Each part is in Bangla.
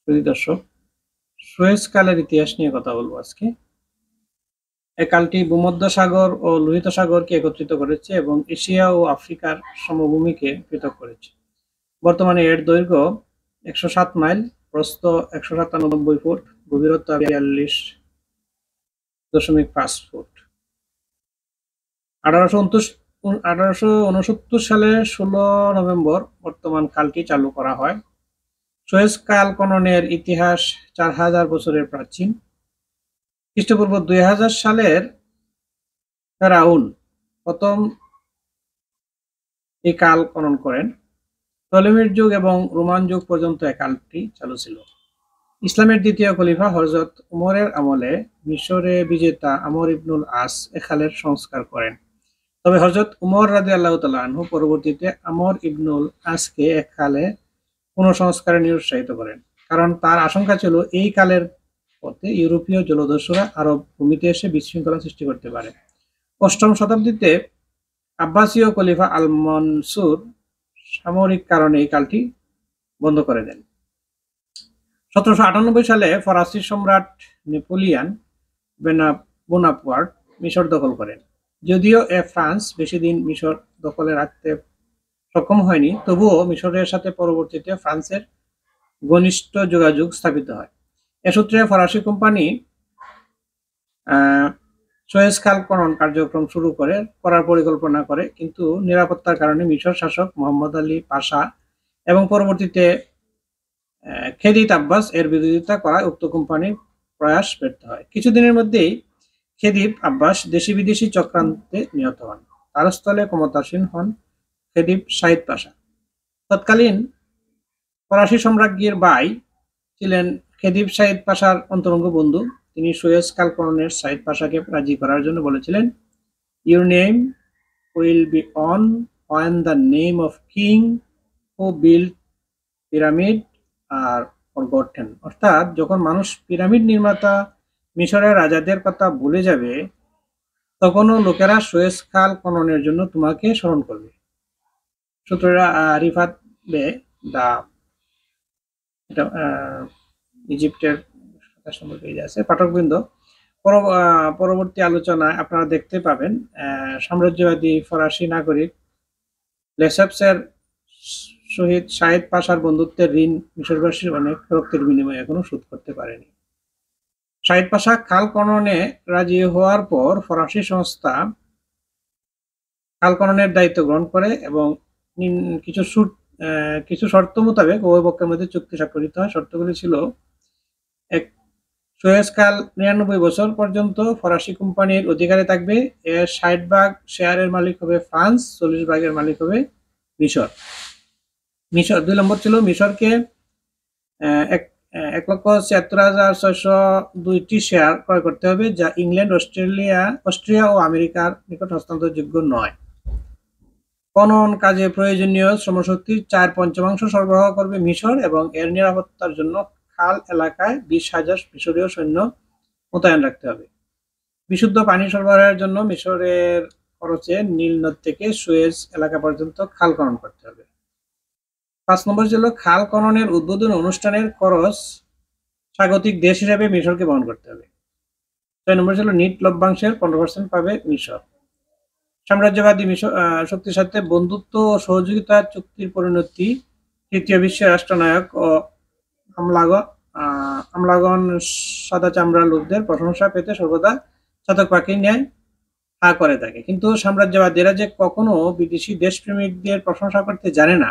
প্রিয় দর্শক, সুয়েজ কালের ইতিহাস নিয়ে কথা বলবো আজকে। এই কালটি ভূমধ্যসাগর ও লোহিত সাগরকে একত্রিত করেছে এবং এশিয়া ও আফ্রিকার সমভূমিকে পৃথক করেছে। বর্তমানে এর দৈর্ঘ্য 107 মাইল, প্রস্থ 197 ফুট, গভীরতা 42.5 ফুট। 1869 সালে 16 নভেম্বর বর্তমান খালটি চালু করা হয়। সুয়েজ কাল খননের ইতিহাস 4000 বছরের প্রাচীন। খ্রিস্টপূর্ব 2000 সালের ফেরাউন প্রথম এই কাল খনন করেন। টলেমির যুগ এবং রোমান যুগ পর্যন্ত এই কালটি চালু ছিল। ইসলামের দ্বিতীয় খলিফা হযরত উমরের আমলে মিশরে বিজেতা আমর ইবনুল আস এ খালের সংস্কার করেন। তবে হযরত উমর রাদিয়াল্লাহু তাআলা আনহু পরবর্তীতে আমর ইবনুল আসকে এ খালে পুনঃসংস্কারে নিরুৎসাহিত করেন, কারণ তার আশঙ্কা ছিল এই কালের পথে ইউরোপীয় জলদস্যুরা আরব ভূমিতে এসে বিশৃঙ্খলা সৃষ্টি করতে পারে। 8ম শতাব্দীতে আব্বাসীয় খলিফা আল মনসুর সামরিক কারণে এই কালটি বন্ধ করে দেন। 1798 সালে ফরাসি সম্রাট নেপোলিয়ান বোনাপার্ট মিশর দখল করেন। যদিও ফ্রান্স বেশি দিন মিশর দখলে রাখতে সক্ষম হয়নি, তবুও মিশরের সাথে পরবর্তীতে ফ্রান্সের ঘনিষ্ঠ যোগাযোগ স্থাপিত হয়। এ সূত্রে ফরাসি কোম্পানি সুয়েজ খাল খনন কার্যক্রম শুরু করার পরিকল্পনা করে, কিন্তু নিরাপত্তার কারণে মিশর শাসক মোহাম্মদ আলী পাশা এবং পরবর্তীতে খেদিত আব্বাস এর বিরোধিতা করায় উক্ত কোম্পানির প্রয়াস ব্যর্থ হয়। কিছুদিনের মধ্যেই খেদিব আব্বাস দেশি বিদেশি চক্রান্তে নিহত হন। তার স্থলে ক্ষমতাসীন হন খেদিব সাইদ পাশা। তৎকালীন ফরাসি সম্রাজ্ঞীর ভাই ছিলেন খেদিব সাইদ পাশার অন্তরঙ্গ বন্ধু। তিনি সুয়েজ কাল খননের সাইদ পাশাকে রাজি করার জন্য বলেছিলেন, "your name will be on when the name of king who built pyramid are forgotten", অর্থাৎ যখন মানুষ পিরামিড নির্মাতা মিশরের রাজাদের কথা ভুলে যাবে, তখনও লোকেরা সুয়েজ খাল খননের জন্য তোমাকে স্মরণ করবে। সূত্ররা রিফাত বে দা এটা ইজিপ্টের সম্পর্কে আছে। পাঠকবৃন্দ, পরবর্তী আলোচনায় আপনারা দেখতে পাবেন সাম্রাজ্যবাদী ফরাসি নাগরিক লেসেপসের সহিত সাইদ পাশার বন্ধুত্বের ঋণ মিশরবাসীর অনেক রক্তের বিনিময়ে এখনো শোধ করতে পারেনি। সাইদ পাশা খাল খননে রাজি হওয়ার পর ফরাসি সংস্থা খাল খননের দায়িত্ব গ্রহণ করে এবং কিছু শর্ত মোতাবেক উভয় পক্ষের মধ্যে চুক্তি স্বাক্ষরিত হয়। শর্তগুলি ছিল: সুয়েজ খাল 99 বছর পর্যন্ত ফরাসি কোম্পানির অধিকারে থাকবে, এর 60% শেয়ারের মালিক হবে ফ্রান্স, 40% মালিক হবে মিশর। 2 নম্বর ছিল মিশরকে 1,76,602টি শেয়ার ক্রয় করতে হবে, যা ইংল্যান্ড, অস্ট্রিয়া ও আমেরিকার নিকট হস্তান্তরযোগ্য নয়। খনন কাজে প্রয়োজনীয় শ্রমশক্তির 4/5 সরবরাহ করবে মিশর এবং এর নিরাপত্তার জন্য খাল এলাকায় 20,000 মিশরীয় সৈন্য মোতায়েন রাখতে হবে। বিশুদ্ধ পানি সরবরাহের জন্য মিশরের খরচে নীল নদ থেকে সুয়েজ এলাকা পর্যন্ত খাল খনন করতে হবে। 5 নম্বর ছিল খাল খননের উদ্বোধনী অনুষ্ঠানের খরচ স্বাগতিক দেশ হিসেবে মিশরকে বহন করতে হবে। 6 নম্বর ছিল নিট লভ্যাংশের 15% পাবে মিশর। সাম্রাজ্যবাদী শক্তির সাথে বন্ধুত্ব ও সহযোগিতা চুক্তির পরিণতি তৃতীয় বিশ্বের রাষ্ট্রনায়ক ও আমলাগণ সাদা চামড়া লোকদের প্রশংসা পেতে সর্বদা চাতক পাখির ন্যায় হা করে থাকে, কিন্তু সাম্রাজ্যবাদীরা যে কখনো বিদেশি দেশপ্রেমিকদের প্রশংসা করতে জানে না,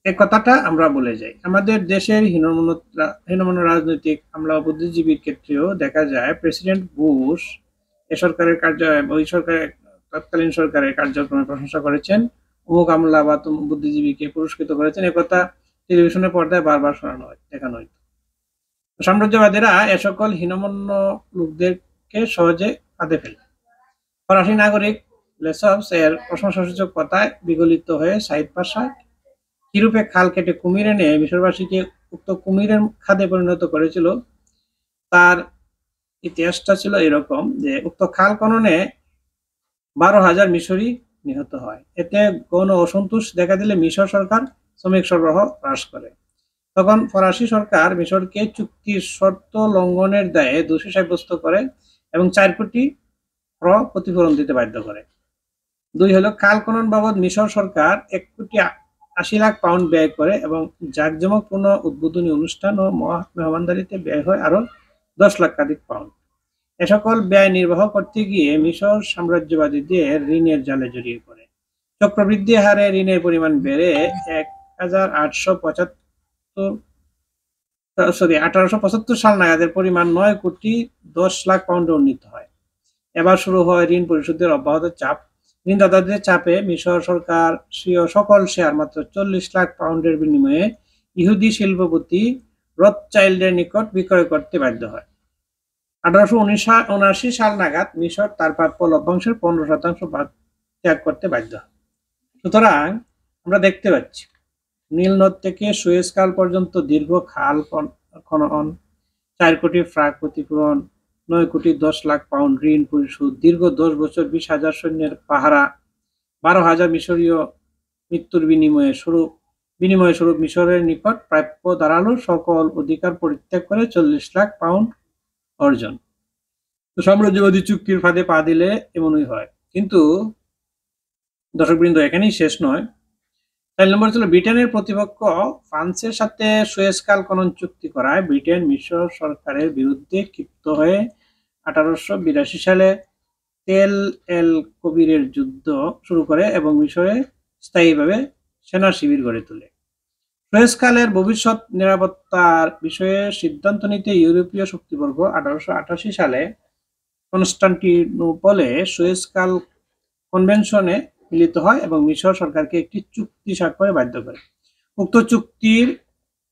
এই কথাটা আমরা বলে যাই। আমাদের দেশের হীনমন্য রাজনৈতিক আমলা ও বুদ্ধিজীবীর ক্ষেত্রেও দেখা যায়, প্রেসিডেন্ট বুশ তৎকালীন সরকারের কার্যক্রমে প্রশংসা করেছেন, অমুক আমলা বা বুদ্ধিজীবীকে পুরস্কৃত করেছেন। একথা টেলিভিশনের পর্দায় বারবার দেখানো হইত। সাম্রাজ্যবাদীরা এ সকল হীনমন্য লোকদেরকে সহজে ফাঁদে ফেলে। ফরাসি নাগরিক লেসপস এর প্রশংসাসূচক কথায় বিগলিত হয়ে সাইদ পাশা কিরূপে খাল কেটে কুমির এনে মিশরবাসীকে উক্ত কুমিরের খাদে পরিণত করেছিল, তার ইতিহাসটা ছিল এরকম যে উক্ত খাল খননে 12,000 মিশরী নিহত হয়। এতে গণ অসন্তোষ দেখা দিলে মিশর সরকার শ্রমিক সরবরাহ হ্রাস করে। তখন ফরাসি সরকার মিশরকে চুক্তির শর্ত লঙ্ঘনের দায়ে দোষী সাব্যস্ত করে এবং 4 কোটি প্রতিফলন দিতে বাধ্য করে। 2 হলো খাল খনন বাবদ মিশর সরকার 1,80,00,000 পাউন্ড ব্যয় করে এবং জাঁকজমকপূর্ণ উদ্বোধনী অনুষ্ঠান ও মেহমানদারিতে ব্যয় হয় আরো 10 লক্ষাধিক পাউন্ড। এ সকল ব্যয় নির্বাহ করতে গিয়ে মিশর সাম্রাজ্যবাদীদের ঋণের জালে জড়িয়ে পড়ে। চক্রবৃদ্ধি হারে ঋণের পরিমাণ বেড়ে 1875 সাল নাগাদের পরিমাণ 9 কোটি 10 লাখ পাউন্ডে উন্নীত হয়। এবার শুরু হয় ঋণ পরিশোধের অব্যাহত চাপ। ঋণদাতাদের চাপে মিশর সরকার স্বীয় সকল শেয়ার মাত্র 40 লাখ পাউন্ডের বিনিময়ে ইহুদি শিল্পপতি রথচাইল্ডের নিকট বিক্রয় করতে বাধ্য হয়। 1879 সাল নাগাদ মিশর তার প্রাপ্য লভ্যাংশের 15% ভাগ ত্যাগ করতে বাধ্য হয়। সুতরাং আমরা দেখতে পাচ্ছি নীল নদ থেকে সুয়েজ খাল পর্যন্ত দীর্ঘ খাল খনন, 4 কোটি ফ্রাক ক্ষতিপূরণ, 9 কোটি 10 লাখ পাউন্ড ঋণ পরিশোধ, দীর্ঘ 10 বছর 20,000 সৈন্যের পাহারা, 12,000 মিশরীয় মৃত্যুর বিনিময় স্বরূপ মিশরের নিকট প্রাপ্য দাঁড়ালো সকল অধিকার পরিত্যাগ করে 40 লাখ পাউন্ড অর্জন। তো সাম্রাজ্যবাদী চুক্তির ফাঁদে পা দিলে এমনই হয়। কিন্তু দর্শকবৃন্দ এখানেই শেষ নয়। 4 নম্বর ছিল ব্রিটেনের প্রতিপক্ষ ফ্রান্সের সাথে সুয়েজ খাল খনন চুক্তি করায় ব্রিটেন মিশর সরকারের বিরুদ্ধে ক্ষিপ্ত হয়ে 1882 সালে তেল এল কবিরের যুদ্ধ শুরু করে এবং মিশরে স্থায়ীভাবে সেনা শিবির গড়ে তোলে। সুয়েজ খালের ভবিষ্যৎ নিরাপত্তার বিষয়ে সিদ্ধান্ত নিতে ইউরোপীয় শক্তিবর্গ 1888 সালে কনস্টান্টিনোপলে সুয়েজ খাল কনভেনশনে মিলিত হয় এবং মিশর সরকারকে একটি চুক্তি স্বাক্ষরে বাধ্য করে। উক্ত চুক্তির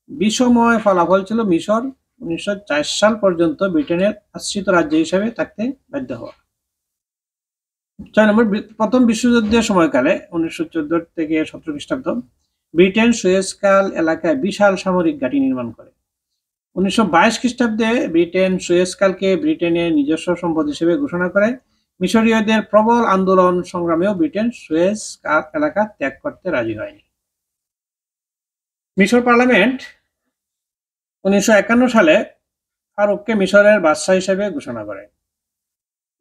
বিষময় ফলাফল ছিল মিশর 1904 সাল পর্যন্ত ব্রিটেনের আশ্রিত রাজ্য হিসেবে থাকতে বাধ্য হওয়া। 6 নম্বর প্রথম বিশ্বযুদ্ধের সময়কালে 1914 থেকে 17 খ্রিস্টাব্দ ব্রিটেন সুয়েজ খাল এলাকায় বিশাল সামরিক ঘাঁটি নির্মাণ করে। 1922 খ্রিস্টাব্দে ব্রিটেন সুয়েজ খালকে ব্রিটেনের নিজস্ব সম্পদ হিসেবে ঘোষণা করে। মিশরীয়দের প্রবল আন্দোলন সংগ্রামেও ব্রিটেন সুয়েজ খাল এলাকা ত্যাগ করতে রাজি হয়নি। মিশর পার্লামেন্ট 1951 সালে ফারুককে মিশরের বাদশাহ হিসেবে ঘোষণা করে।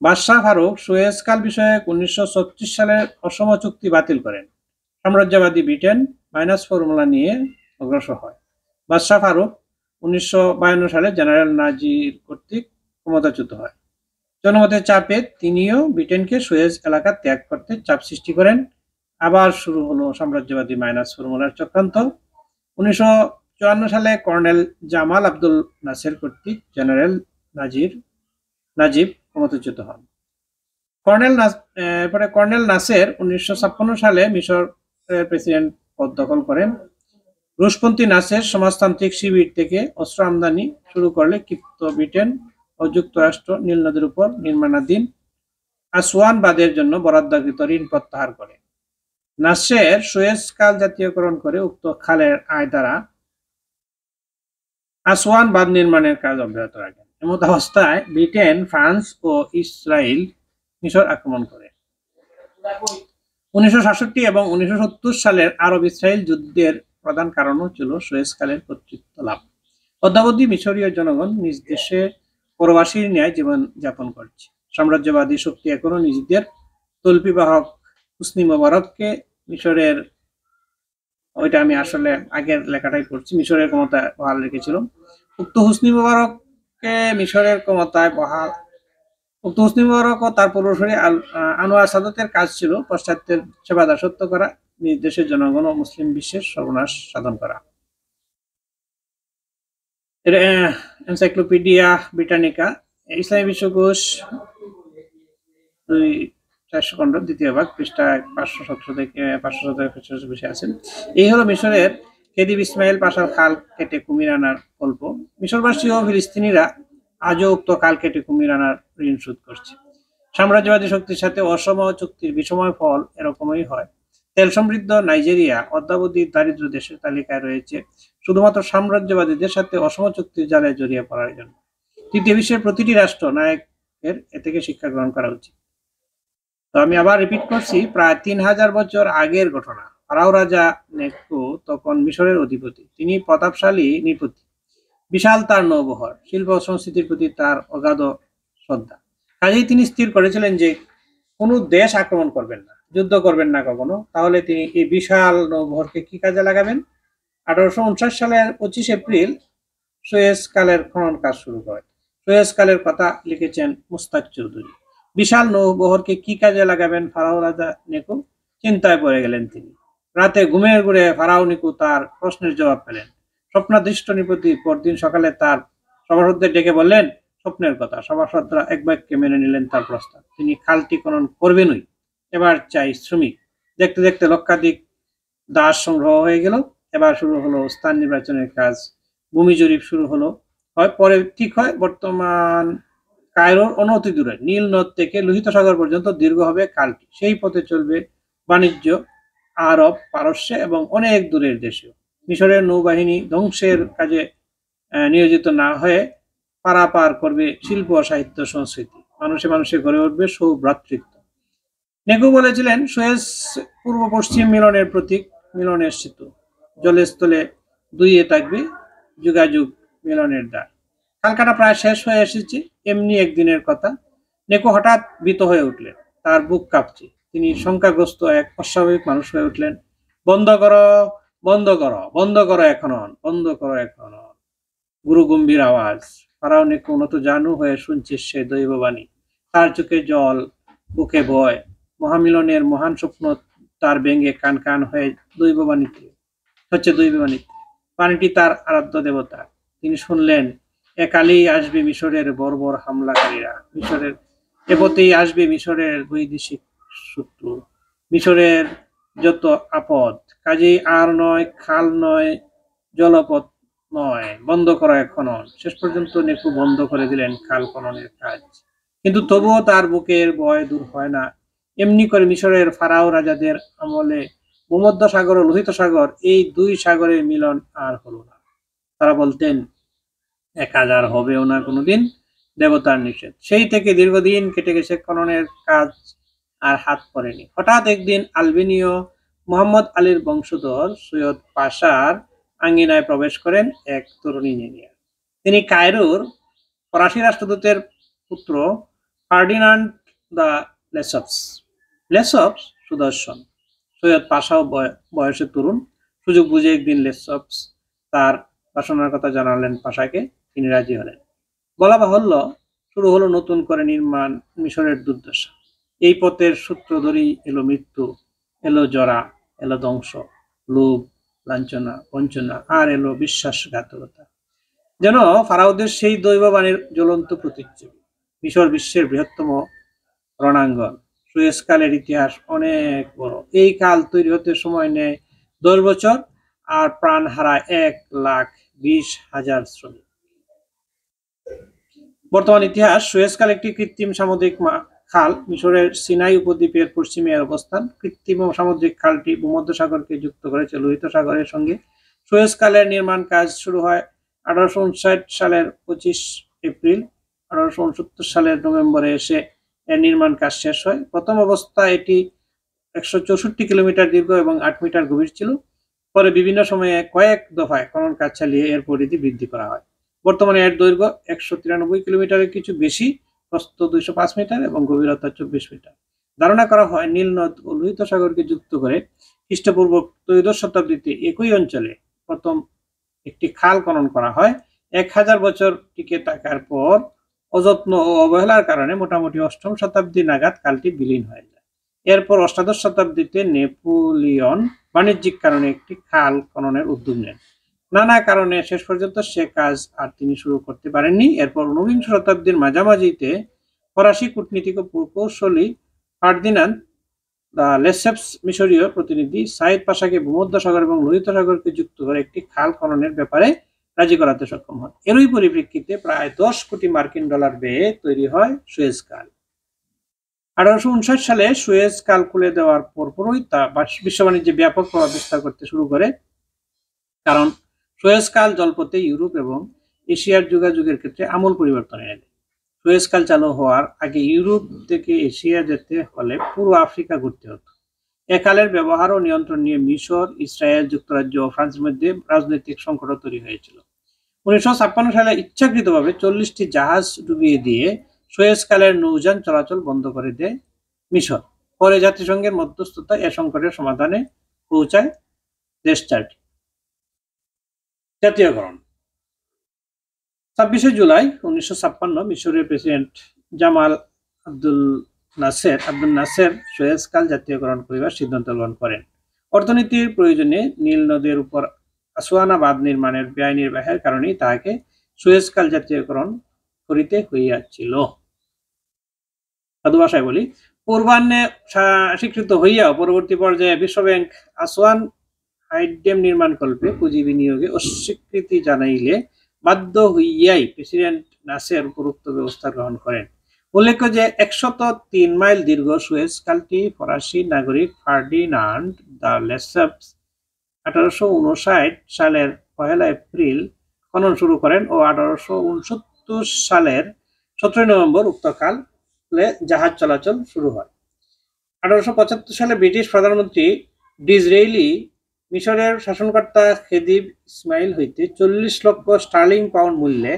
বাদশাহ ফারুক সুয়েজ খাল বিষয়ে 1936 সালের অসম চুক্তি বাতিল করেন। সাম্রাজ্যবাদী ব্রিটেন মাইনাস ফর্মুলা নিয়ে অগ্রসর হয়। বাদশাহ ফারুক 1952 সালে জেনারেল নাজির কর্তৃক ক্ষমতাচ্যুত হয়। জনমতের চাপে তিনিও ব্রিটেনকে সুয়েজ এলাকা ত্যাগ করতে চাপ সৃষ্টি করেন। আবার শুরু হলো সাম্রাজ্যবাদী মাইনাস ফর্মুলার চক্রান্ত। 1954 সালে কর্নেল জামাল আব্দুল নাসের কর্তৃক জেনারেল নাজিব ক্ষমতাচ্যুত হন। কর্নেল নাসের 1956 সালে মিশর প্রেসিডেন্ট পদ দখল করেন। রুশপন্থী নাসের সমাজতান্ত্রিক শিবির থেকে অস্ত্র আমদানি শুরু করলে ক্ষিপ্ত ব্রিটেন ও যুক্তরাষ্ট্র নীল নদের উপর নির্মাণাধীন আসওয়ান বাঁধের জন্য বরাদ্দকৃত ঋণ প্রত্যাহার করে। নাসের সুয়েজ খাল জাতীয়করণ করে উক্ত খালের আয় দ্বারা আসওয়ান বাঁধ নির্মাণের কাজ অব্যাহত রাখেন। এমত অবস্থায় ব্রিটেন, ফ্রান্স ও ইসরায়েল মিশর আক্রমণ করে। 1967 এবং 1970 সালের আরব ইসরায়েল যুদ্ধের প্রধান কারণও ছিল সুয়েজ খালের কর্তৃত্ব লাভ। অদ্যাবধি মিশরীয় জনগণ নিজ দেশে পরবাসীর ন্যায় জীবন যাপন করছে। সাম্রাজ্যবাদী শক্তি এখনো নিজেদের তল্পিবাহক হুসনি মোবারককে মিশরের, ওইটা আমি আসলে আগের লেখাটাই পড়ছি, মিশরের ক্ষমতায় বহাল রেখেছিল। উক্ত হুসনি মোবারক ও তার পূর্বসূরি আনোয়ার সাদাতের কাজ ছিল পাশ্চাত্যের সেবা দাসত্ব করা, নিজ দেশের জনগণ ও মুসলিম বিশ্বের সর্বনাশ সাধন করা। এনসাইক্লোপিডিয়া ব্রিটানিকা, ইসলামী বিশ্বকোষ 400 খণ্ড, দ্বিতীয় ভাগ, পৃষ্ঠা 517 থেকে 517 বেশি আছেন। এই হলো মিশরের খেদিব ইসমাইল পাশার খাল কেটে কুমির আনার গল্প। মিশরবাসী ও ফিলিস্তিনিরা আজও উক্ত খাল কেটে কুমির আনার ঋণ শোধ করছে। সাম্রাজ্যবাদী শক্তির সাথে অসম চুক্তির বিষময় ফল এরকমই হয়। তেল সমৃদ্ধ নাইজেরিয়া অদ্যাবধি দারিদ্র দেশের তালিকায় রয়েছে শুধুমাত্র সাম্রাজ্যবাদীদের সাথে অসম চুক্তির জালে জড়িয়ে পড়ার জন্য। তৃতীয় বিশ্বের প্রতিটি রাষ্ট্র নায়কের এ থেকে শিক্ষা গ্রহণ করা উচিত। তো আমি আবার রিপিট করছি, প্রায় 3000 বছর আগের ঘটনা, ফারাও রাজা নেকো তখন মিশরের অধিপতি। তিনি প্রতাপশালী নৃপতি, বিশাল তার নৌবহর, শিল্প ও সংস্কৃতির প্রতি তার অগাধ শ্রদ্ধা। কাজেই তিনি স্থির করেছিলেন যে কোনো দেশ আক্রমণ করবেন না, যুদ্ধ করবেন না কখনো। তাহলে তিনি এই বিশাল নৌবহরকে কি কাজে লাগাবেন? 1859 সালের 25 এপ্রিল সুয়েজ কালের খনন কাজ শুরু করেন। সুয়েজ কালের কথা লিখেছেন মুস্তাক চৌধুরী। বিশাল নৌবহরকে কি কাজে লাগাবেন ফারাও রাজা নেকো? চিন্তায় পড়ে গেলেন তিনি। রাতে ঘুমের ঘুরে ফারাও নেকো তার প্রশ্নের জবাব পেলেন। স্বপ্নাদিষ্ট নৃপতি পরদিন সকালে তার সভাসদদের ডেকে বললেন স্বপ্নের কথা। সভাসদরা এক বাক্যে মেনে নিলেন তার প্রস্তাব। তিনি খালটি খনন করবেনই। এবার চাই শ্রমিক। দেখতে দেখতে লক্ষাধিক দাস সংগ্রহ হয়ে গেল। এবার শুরু হলো স্থান নির্বাচনের কাজ। ভূমি জরিপ শুরু হলো। পরে ঠিক হয় বর্তমান কায়রোর অনতি দূরে নীল নদ থেকে লোহিত সাগর পর্যন্ত দীর্ঘ হবে খালটি। সেই পথে চলবে বাণিজ্য আরব, পারস্য এবং অনেক দূরের দেশেও। মিশরের নৌবাহিনী ধ্বংসের কাজে নিয়োজিত না হয়ে পারাপার করবে শিল্প, সাহিত্য, সংস্কৃতি। মানুষে মানুষে গড়ে উঠবে সৌভ্রাতৃত্ব। নেকো বলেছিলেন সুয়েজ পূর্ব পশ্চিম মিলনের প্রতীক, মিলনের সেতু। জলের স্থলে দুইয়ে থাকবে যোগাযোগ, মিলনের দ্বার। খালকাটা প্রায় শেষ হয়ে এসেছে। এমনি একদিনের কথা, নেকো হঠাৎ ভীত হয়ে উঠলেন। তার বুক কাঁপছে। তিনি শঙ্কাগ্রস্ত এক অস্বাভাবিক মানুষ হয়ে উঠলেন। বন্ধ করো, বন্ধ করো, বন্ধ করো এখন, বন্ধ করো এখন। গুরু গম্ভীর আওয়াজ। ফারাও নেকো নত জানু হয়ে শুনছে সে দৈববাণী। তার চোখে জল, বুকে ভয়। মহামিলনের মহান স্বপ্ন তার ব্যঙ্গে কান কান হয়ে দৈববাণীতে হচ্ছে দৈববাণীতে। পানিটি তার আরাধ্য দেবতা। তিনি শুনলেন একালেই আসবে মিশরের বর্বর হামলাকারীরা। মিশরের এপথেই আসবে মিশরের বৈদেশিক শত্রু, মিশরের যত আপদ। কাজেই আর নয় খাল নয়, জলপথ নয়, বন্ধ করা খনন। শেষ পর্যন্ত নেকো বন্ধ করে দিলেন খাল খননের কাজ। কিন্তু তবুও তার বুকের ভয় দূর হয় না। এমনি করে মিশরের ফারাও রাজাদের আমলে ভূমধ্য সাগর ও লোহিত সাগর, এই দুই সাগরের মিলন আর হলো না। তারা বলতেন এ কাজ আর হবেও না কোনোদিন, দেবতার নিষেধ। সেই থেকে দীর্ঘদিন কেটে গেছে, খননের কাজ আর হাত পড়েনি। হঠাৎ একদিন আলবেনীয় মোহাম্মদ আলীর বংশধর সৈয়দ পাশার আঙ্গিনায় প্রবেশ করেন এক তরুণ ইঞ্জিনিয়ার। তিনি কায়রোর ফরাসি রাষ্ট্রদূতের পুত্র ফার্ডিনান্ড দ্য লেসপস। লেসপস সুদর্শন, সৈয়দ পাশাও বয়সে তরুণ। সুযোগ বুঝে একদিন লেসপস তার বাসনার কথা জানালেন পাশাকে। তিনি রাজি হলেন। বলা বাহুল্য, শুরু হলো নতুন করে নির্মাণ মিশরের দুর্দশা। এই পথের সূত্র ধরেই এলো মৃত্যু, এলো জরা, এলো ধ্বংস, লোভ, লাঞ্ছনা, বঞ্চনা, আর এলো বিশ্বাসঘাতকতা। যেন ফারাওদের সেই দৈববাণীর জ্বলন্ত প্রতিচ্ছবি। মিশর বিশ্বের বৃহত্তম রণাঙ্গন। সুয়েজ কালের ইতিহাস অনেক বড়। এই কাল তৈরি হতে সময় নেয় 10 বছর, আর প্রাণ হারায় 1,20,000 শ্রমিক। বর্তমান ইতিহাস। সুয়েজ কাল একটি কৃত্রিম সামুদ্রিক খাল। মিশরের সিনাই উপদ্বীপের পশ্চিমে এর অবস্থান। কৃত্রিম সামুদ্রিক খালটি ভূমধ্যসাগরকে যুক্ত করেছে লোহিত সাগরের সঙ্গে। সুয়েজ কালের নির্মাণ কাজ শুরু হয় 1859 সালের 25 এপ্রিল। 1869 সালের নভেম্বরে এসে এর নির্মাণ কাজ শেষ হয়। প্রথম অবস্থায় এটি 164 কিলোমিটার দীর্ঘ এবং 8 মিটার গভীর ছিল। পরে বিভিন্ন সময়ে কয়েক দফায় খনন কাজ চালিয়ে এর পরিধি বৃদ্ধি করা হয়। বর্তমানে এর দৈর্ঘ্য 193 কিলোমিটারের কিছু বেশি, প্রস্থ 205 মিটার এবং গভীরতা 24 মিটার। ধারণা করা হয় নীল নদ ও লোহিত সাগরকে যুক্ত করে খ্রিস্টপূর্ব 13 শতাব্দীতে একই অঞ্চলে প্রথম একটি খাল খনন করা হয়। 1000 বছর টিকে থাকার পর অযত্ন ও অবহেলার কারণে মোটামুটি 8ম শতাব্দী নাগাদ খালটি বিলীন হয়ে যায়। এরপর অষ্টাদশ শতাব্দীতে নেপোলিয়ন বাণিজ্যিক কারণে একটি খাল খননের উদ্যোগ নেন। নানা কারণে শেষ পর্যন্ত সে কাজ আর তিনি শুরু করতে পারেননি। এরপর 19বিংশ শতাব্দীর মাঝামাঝিতে ফরাসি কূটনীতিক ও প্রকৌশলী ফার্দিনান্দ দ্য লেসেপস মিশরীয় প্রতিনিধি সাইদ পাশাকে ভূমধ্যসাগর এবং লোহিত সাগরকে যুক্ত করে একটি খাল খননের ব্যাপারে রাজি করাতে সক্ষম হন। এরই পরিপ্রেক্ষিতে প্রায় 10 কোটি মার্কিন ডলার ব্যয়ে তৈরি হয় সুয়েজ কাল। 1859 সালে সুয়েজ কাল খুলে দেওয়ার পরপরই তা বিশ্ব বাণিজ্যে ব্যাপক প্রভাব বিস্তার করতে শুরু করে। কারণ সুয়েজ কাল জলপথে ইউরোপ এবং এশিয়ার যোগাযোগের ক্ষেত্রে আমূল পরিবর্তন এনে দেয়। সুয়েজ কাল চালু হওয়ার আগে ইউরোপ থেকে এশিয়া যেতে হলে পুরো আফ্রিকা ঘুরতে হতো। একালের ব্যবহার ও নিয়ন্ত্রণ নিয়ে মিশর, ইসরায়েল, যুক্তরাজ্য ও ফ্রান্সের মধ্যে রাজনৈতিক সংকট তৈরি হয়েছিল। 1956 সালে ইচ্ছাকৃতভাবে 40টি জাহাজ ডুবিয়ে দিয়ে সুয়েজ খালের নৌযান চলাচল বন্ধ করে দেয় মিশর। পরে জাতিসংঘের মধ্যস্থতায় এ সংকটের সমাধানে পৌঁছায় দেশ চারটি। জাতীয়করণ। 26 জুলাই 1956 মিশরের প্রেসিডেন্ট জামাল আব্দুল নাসের সুয়েজ খাল জাতীয়করণ করিবার সিদ্ধান্ত গ্রহণ করেন। অর্থনীতির প্রয়োজনে নীল নদের উপর আসওয়ানা বাঁধ নির্মাণের ব্যয় নির্বাহের কারণেই তাহাকে সুয়েজ খাল জাতীয়করণ করিতে হইয়াছিল। সাধু ভাষায় বলি, পূর্বাহ্নে স্বীকৃত হইয়াও পরবর্তী পর্যায়ে বিশ্বব্যাংক আসওয়ান হাইড্যাম নির্মাণকল্পে পুঁজি বিনিয়োগে অস্বীকৃতি জানাইলে বাধ্য হইয়াই প্রেসিডেন্ট নাসের উপরোক্ত ব্যবস্থা গ্রহণ করেন। উল্লেখ্য যে 103 মাইল দীর্ঘ সুয়েজ খালটি ফরাসি নাগরিক ফার্ডিনান্ড দ্য লেসেপস 1859 সালের 1 এপ্রিল খনন শুরু করেন ও 1869 সালের 17 নভেম্বর উক্ত খালে জাহাজ চলাচল শুরু হয়। 1875 সালে ব্রিটিশ প্রধানমন্ত্রী ডিসরেইলি মিশরের শাসনকর্তা খেদিব ইসমাইল হইতে 40 লক্ষ স্টার্লিং পাউন্ড মূল্যে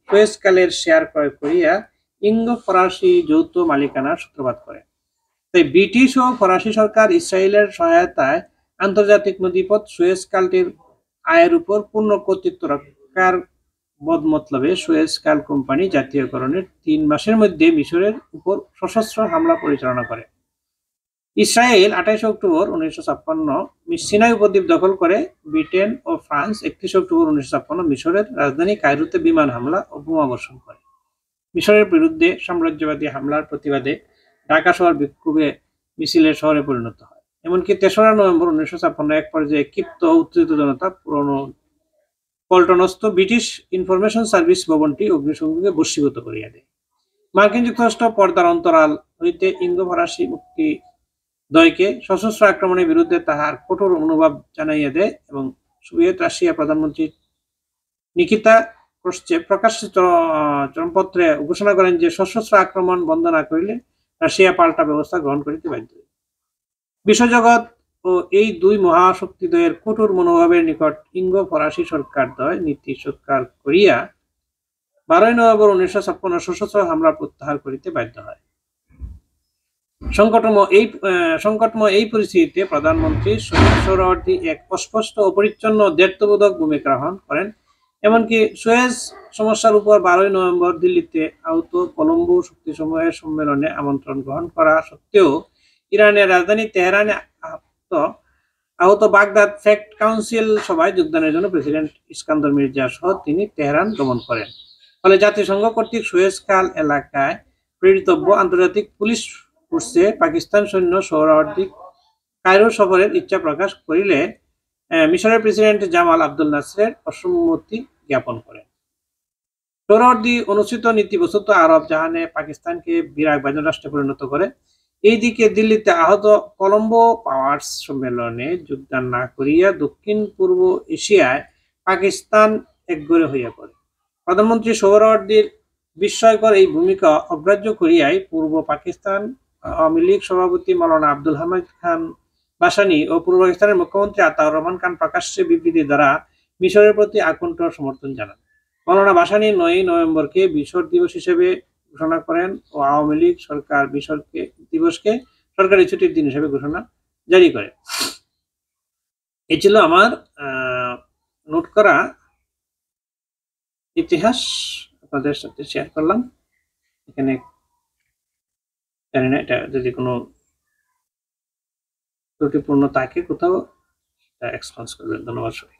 সুয়েজ খালের শেয়ার ক্রয় করিয়া ইঙ্গো-ফরাসি যৌথ মালিকানার সূত্রপাত করে। তাই ব্রিটিশ ও ফরাসি সরকার ইসরায়েলের সহায়তায় আন্তর্জাতিক নদীপথ সুয়েজ খালটির আয়ের উপর পূর্ণ কর্তৃত্ব রক্ষার বদমতলবে সুয়েজ খাল কোম্পানি জাতীয়করণের 3 মাসের মধ্যে মিশরের উপর সশস্ত্র হামলা পরিচালনা করে। ইসরায়েল 28 অক্টোবর 1956 সিনাই উপদ্বীপ দখল করে। ব্রিটেন ও ফ্রান্স 31 অক্টোবর 1956 মিশরের রাজধানী কায়রোতে বিমান হামলা ও বোমাবর্ষণ করে। মিশরের বিরুদ্ধে সাম্রাজ্যবাদী হামলার প্রতিবাদে ঢাকা শহর বিক্ষোভে মিছিলের শহরে পরিণত হয়। এমনকি 3রা নভেম্বর 1956 এক পর্যায়ে ক্ষিপ্ত উত্তেজিত জনতা পুরনো পল্টনস্থ ব্রিটিশ ইনফরমেশন সার্ভিস ভবনটি অগ্নিসংযোগে ভস্মীভূত করিয়া দেয়। মার্কিন যুক্তরাষ্ট্র পর্দার অন্তরাল হইতে ইঙ্গো-ফরাসি মুক্তি দ্বয়কে সশস্ত্র আক্রমণের বিরুদ্ধে তাহার কঠোর মনোভাব জানাইয়া দেয় এবং সোভিয়েত রাশিয়া প্রধানমন্ত্রী নিকিতা ক্রুশ্চেভ প্রকাশ্যে চরমপত্রে ঘোষণা করেন যে সশস্ত্র আক্রমণ বন্ধ না করিলে রাশিয়া পাল্টা ব্যবস্থা গ্রহণ করিতে বাধ্য। বিশ্বজগৎ ও এই দুই মহাশক্তিদ্বয়ের কঠোর মনোভাবের নিকট ইঙ্গো-ফরাসি সরকার দ্বয় নীতি স্বীকার করিয়া 12 নভেম্বর 1956 সশস্ত্র হামলা প্রত্যাহার করিতে বাধ্য হয়। সংকটময় এই পরিস্থিতিতে প্রধানমন্ত্রী সোহরাওয়ার্দী এক অস্পষ্ট অপরিচ্ছন্ন দ্ব্যর্থবোধক ভূমিকা গ্রহণ করেন। এমনকি সুয়েজ সমস্যার উপর 12 নভেম্বর দিল্লিতে আহত কলম্বো শক্তিসমূহের সম্মেলনে আমন্ত্রণ গ্রহণ করা সত্ত্বেও ইরানের রাজধানী তেহরানে আহত বাগদাদ ফ্যাক্ট কাউন্সিল সভায় যোগদানের জন্য প্রেসিডেন্ট ইস্কান্দর মির্জা সহ তিনি তেহরান গমন করেন। ফলে জাতিসংঘ কর্তৃক সুয়েজ খাল এলাকায় প্রেরিতব্য আন্তর্জাতিক পুলিশ ফোর্সে পাকিস্তান সৈন্য সোহরাওয়ার্দী কায়রো সফরের ইচ্ছা প্রকাশ করিলে মিশরের প্রেসিডেন্ট জামাল আব্দুল নাসের অসম্মতি জ্ঞাপন করেন। সোহরাওয়ার্দী অনুসৃত নীতি বস্তুত আরব জাহানে পাকিস্তানকে বিরাগভাজন রাষ্ট্রে পরিণত করে। এইদিকে দিল্লিতে আহত কলম্বো পাওয়ার্স সম্মেলনে যোগদান না করিয়া দক্ষিণ পূর্ব এশিয়ায় পাকিস্তান একগরে হইয়া পড়ে। প্রধানমন্ত্রী সোহরাওয়ার্দীর বিস্ময়কর এই ভূমিকা অগ্রাহ্য করিয়াই পূর্ব পাকিস্তান আওয়ামী লীগ সভাপতি মাওলানা আব্দুল হামিদ খান বাসানী ও পূর্ব পাকিস্তানের মুখ্যমন্ত্রী আতাউর রহমান খান প্রকাশ্যে বিবৃতি দ্বারা মিশরের প্রতি আকণ্ঠ সমর্থন জানান। মাওলানা বাসানী 9 নভেম্বরকে মিশর দিবস হিসেবে ঘোষণা করেন ও আওয়ামী লীগ সরকার মিশর দিবসকে সরকারি ছুটির দিন হিসেবে ঘোষণা জারি করে। এই ছিল আমার নোট করা ইতিহাস, আপনাদের সাথে শেয়ার করলাম। এখানে জানি না এটা যদি কোনো ত্রুটিপূর্ণ থাকে কোথাও এক্সপেন্স করবেন। ধন্যবাদ সবাই।